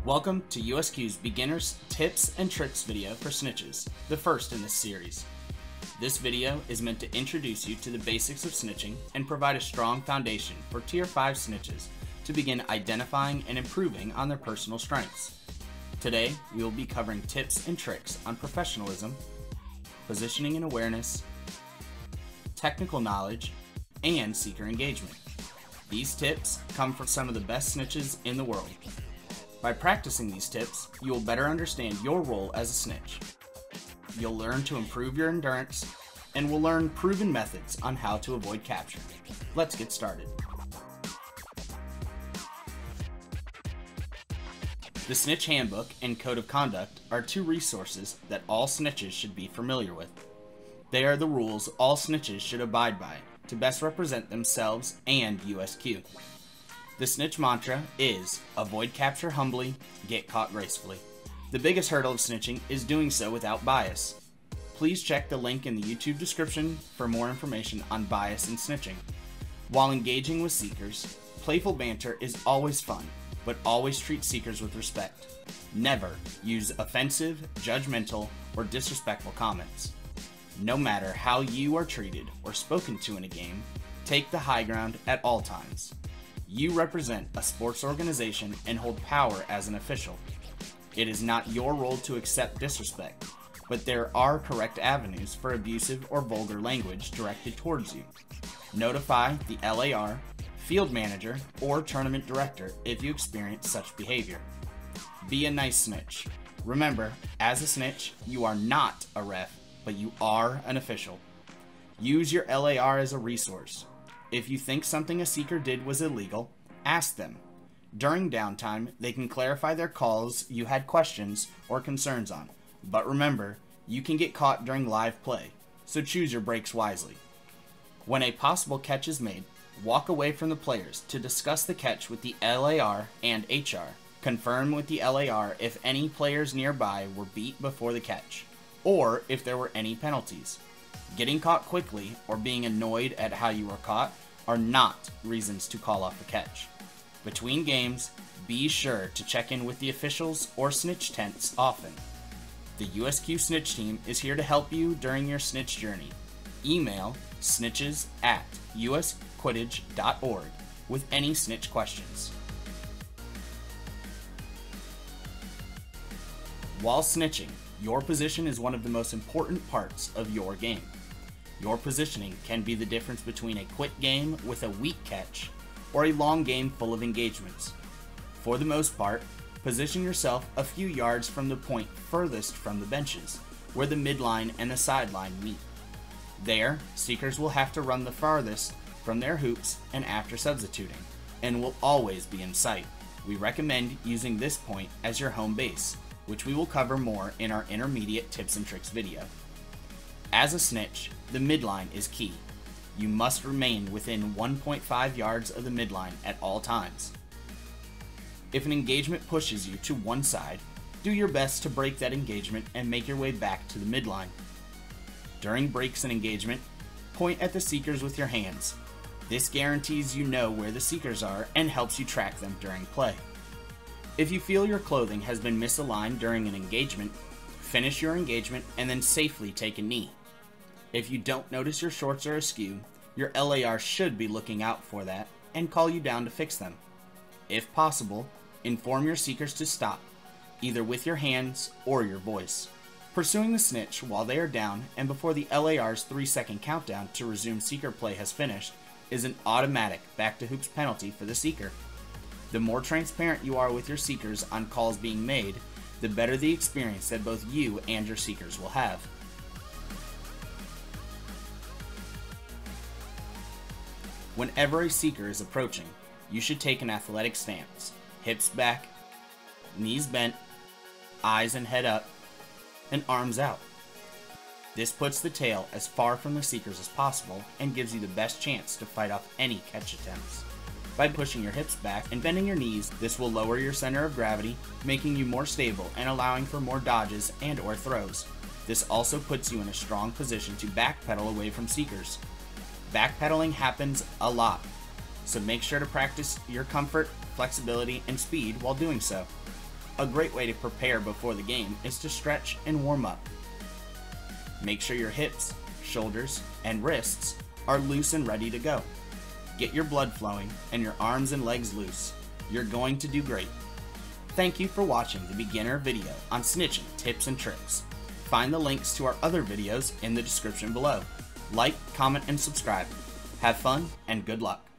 Welcome to USQ's Beginners Tips and Tricks video for snitches, the first in this series. This video is meant to introduce you to the basics of snitching and provide a strong foundation for Tier 5 snitches to begin identifying and improving on their personal strengths. Today, we will be covering tips and tricks on professionalism, positioning and awareness, technical knowledge, and seeker engagement. These tips come from some of the best snitches in the world. By practicing these tips, you will better understand your role as a snitch. You'll learn to improve your endurance, and will learn proven methods on how to avoid capture. Let's get started. The Snitch Handbook and Code of Conduct are two resources that all snitches should be familiar with. They are the rules all snitches should abide by to best represent themselves and USQ. The snitch mantra is, avoid capture humbly, get caught gracefully. The biggest hurdle of snitching is doing so without bias. Please check the link in the YouTube description for more information on bias in snitching. While engaging with seekers, playful banter is always fun, but always treat seekers with respect. Never use offensive, judgmental, or disrespectful comments. No matter how you are treated or spoken to in a game, take the high ground at all times. You represent a sports organization and hold power as an official. It is not your role to accept disrespect, but there are correct avenues for abusive or vulgar language directed towards you. Notify the LAR, field manager, or tournament director if you experience such behavior. Be a nice snitch. Remember, as a snitch, you are not a ref, but you are an official. Use your LAR as a resource. If you think something a seeker did was illegal, ask them. During downtime, they can clarify their calls you had questions or concerns on. But remember, you can get caught during live play, so choose your breaks wisely. When a possible catch is made, walk away from the players to discuss the catch with the LAR and HR. Confirm with the LAR if any players nearby were beat before the catch, or if there were any penalties. Getting caught quickly or being annoyed at how you were caught are not reasons to call off the catch. Between games, be sure to check in with the officials or snitch tents often. The USQ Snitch team is here to help you during your snitch journey. Email snitches@usquidditch.org with any snitch questions. While snitching, your position is one of the most important parts of your game. Your positioning can be the difference between a quick game with a weak catch or a long game full of engagements. For the most part, position yourself a few yards from the point furthest from the benches, where the midline and the sideline meet. There, seekers will have to run the farthest from their hoops and after substituting, and will always be in sight. We recommend using this point as your home base, which we will cover more in our intermediate tips and tricks video. As a snitch, the midline is key. You must remain within 1.5 yards of the midline at all times. If an engagement pushes you to one side, do your best to break that engagement and make your way back to the midline. During breaks in engagement, point at the seekers with your hands. This guarantees you know where the seekers are and helps you track them during play. If you feel your clothing has been misaligned during an engagement, finish your engagement and then safely take a knee. If you don't notice your shorts are askew, your LAR should be looking out for that and call you down to fix them. If possible, inform your seekers to stop, either with your hands or your voice. Pursuing the snitch while they are down and before the LAR's 3-second countdown to resume seeker play has finished is an automatic back to hoops penalty for the seeker. The more transparent you are with your seekers on calls being made, the better the experience that both you and your seekers will have. Whenever a seeker is approaching, you should take an athletic stance, hips back, knees bent, eyes and head up, and arms out. This puts the tail as far from the seekers as possible and gives you the best chance to fight off any catch attempts. By pushing your hips back and bending your knees, this will lower your center of gravity, making you more stable and allowing for more dodges and/or throws. This also puts you in a strong position to backpedal away from seekers. Backpedaling happens a lot, so make sure to practice your comfort, flexibility, and speed while doing so. A great way to prepare before the game is to stretch and warm up. Make sure your hips, shoulders, and wrists are loose and ready to go. Get your blood flowing and your arms and legs loose. You're going to do great. Thank you for watching the beginner video on snitching tips and tricks. Find the links to our other videos in the description below. Like, comment, and subscribe. Have fun and good luck.